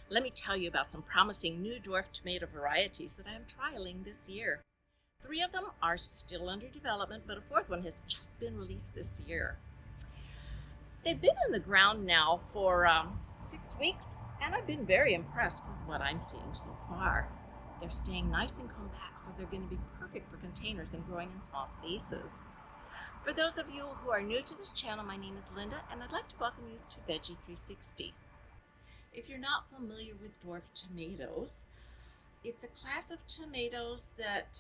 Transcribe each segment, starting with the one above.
Let me tell you about some promising new dwarf tomato varieties that I am trialing this year. Three of them are still under development, but a fourth one has just been released this year. They've been in the ground now for 6 weeks, and I've been very impressed with what I'm seeing so far. They're staying nice and compact, so they're going to be perfect for containers and growing in small spaces. For those of you who are new to this channel, my name is Linda, and I'd like to welcome you to Veggy 360. If you're not familiar with dwarf tomatoes, it's a class of tomatoes that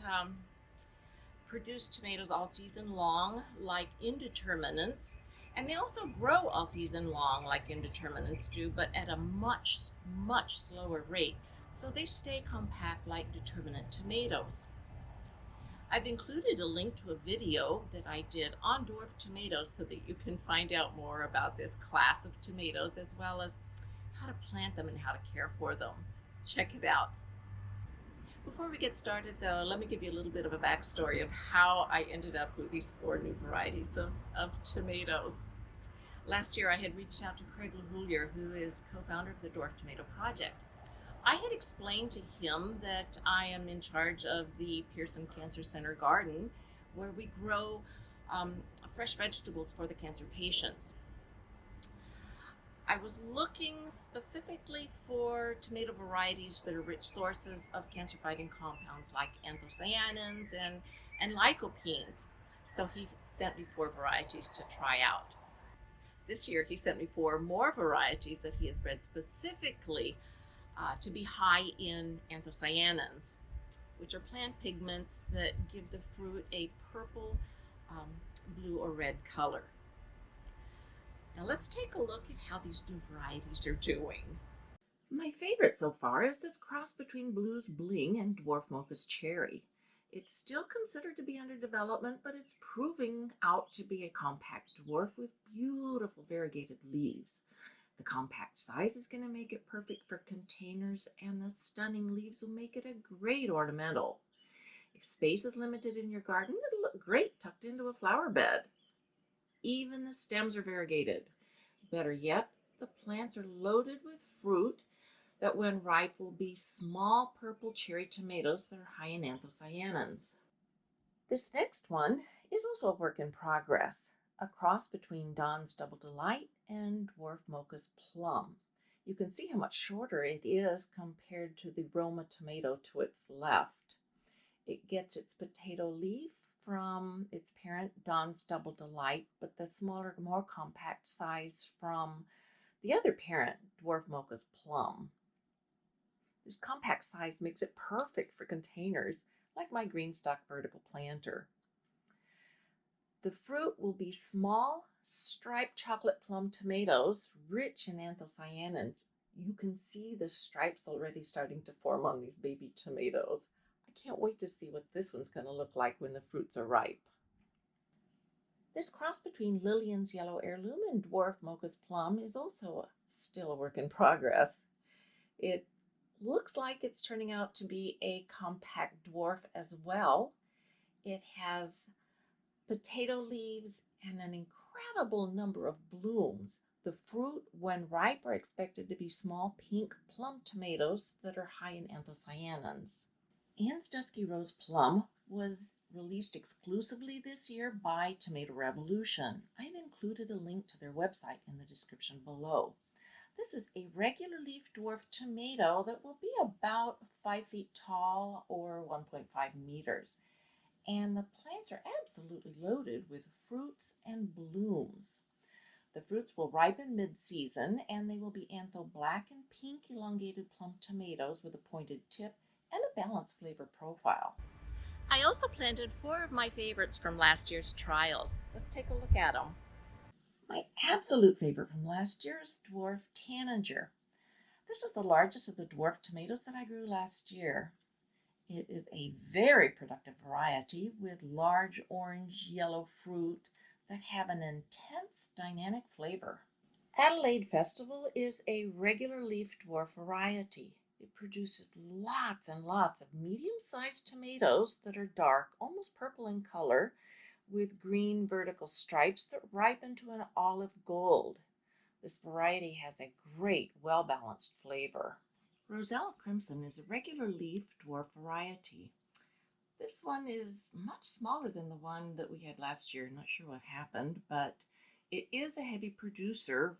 produce tomatoes all season long, like indeterminates, and they also grow all season long, like indeterminates do, but at a much, much slower rate. So they stay compact like determinate tomatoes. I've included a link to a video that I did on dwarf tomatoes so that you can find out more about this class of tomatoes, as well as how to plant them and how to care for them. Check it out. Before we get started, though, let me give you a little bit of a backstory of how I ended up with these four new varieties of tomatoes. Last year, I had reached out to Craig LeHoullier, who is co-founder of the Dwarf Tomato Project. I had explained to him that I am in charge of the Pearson Cancer Center garden, where we grow fresh vegetables for the cancer patients. I was looking specifically for tomato varieties that are rich sources of cancer-fighting compounds like anthocyanins and lycopenes. So he sent me four varieties to try out. This year he sent me four more varieties that he has bred specifically to be high in anthocyanins, which are plant pigments that give the fruit a purple, blue, or red color. Now let's take a look at how these new varieties are doing. My favorite so far is this cross between Blue's Bling and Dwarf Mocha's Cherry. It's still considered to be under development, but it's proving out to be a compact dwarf with beautiful variegated leaves. The compact size is going to make it perfect for containers, and the stunning leaves will make it a great ornamental. If space is limited in your garden, it'll look great tucked into a flower bed. Even the stems are variegated. Better yet, the plants are loaded with fruit that when ripe will be small purple cherry tomatoes that are high in anthocyanins. This next one is also a work in progress, a cross between Dawn's Double Delight and Dwarf Mocha's Plum. You can see how much shorter it is compared to the Roma tomato to its left. It gets its potato leaf from its parent Dawn's Double Delight, but the smaller, more compact size from the other parent, Dwarf Mocha's Plum. This compact size makes it perfect for containers like my GreenStalk vertical planter. The fruit will be small, striped chocolate plum tomatoes, rich in anthocyanins. You can see the stripes already starting to form on these baby tomatoes. I can't wait to see what this one's going to look like when the fruits are ripe. This cross between Lillian's Yellow Heirloom and Dwarf Mocha's Plum is also still a work in progress. It looks like it's turning out to be a compact dwarf as well. It has potato leaves and an incredible number of blooms. The fruit, when ripe, are expected to be small pink plum tomatoes that are high in anthocyanins. Anne's Dusky Rose Plum was released exclusively this year by Tomato Revolution. I've included a link to their website in the description below. This is a regular leaf dwarf tomato that will be about 5 feet tall or 1.5 meters. And the plants are absolutely loaded with fruits and blooms. The fruits will ripen mid-season, and they will be antho black and pink elongated plum tomatoes with a pointed tip and a balanced flavor profile. I also planted four of my favorites from last year's trials. Let's take a look at them. My absolute favorite from last year is Dwarf Taninger. This is the largest of the dwarf tomatoes that I grew last year. It is a very productive variety with large orange-yellow fruit that have an intense dynamic flavor. Adelaide Festival is a regular leaf dwarf variety. It produces lots and lots of medium-sized tomatoes that are dark, almost purple in color, with green vertical stripes that ripen to an olive gold. This variety has a great, well-balanced flavor. Roselle Crimson is a regular leaf dwarf variety. This one is much smaller than the one that we had last year. Not sure what happened, but it is a heavy producer,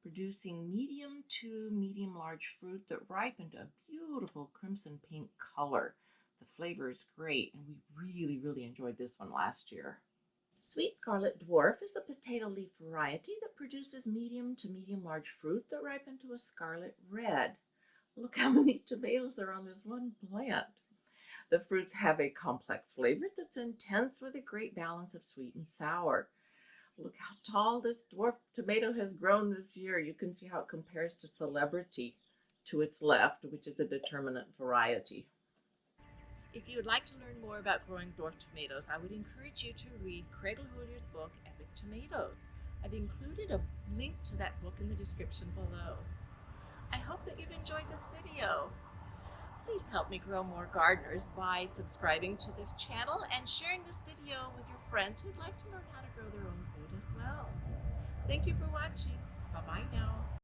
producing medium to medium large fruit that ripen to a beautiful crimson pink color. The flavor is great, and we really enjoyed this one last year. Sweet Scarlet Dwarf is a potato leaf variety that produces medium to medium large fruit that ripen to a scarlet red. Look how many tomatoes are on this one plant. The fruits have a complex flavor that's intense with a great balance of sweet and sour. Look how tall this dwarf tomato has grown this year. You can see how it compares to Celebrity to its left, which is a determinate variety. If you would like to learn more about growing dwarf tomatoes, I would encourage you to read Craig LeHoullier's book, Epic Tomatoes. I've included a link to that book in the description below. I hope that you've enjoyed this video. Please help me grow more gardeners by subscribing to this channel and sharing this video with your friends who'd like to learn how to grow their own food as well. Thank you for watching. Bye-bye now.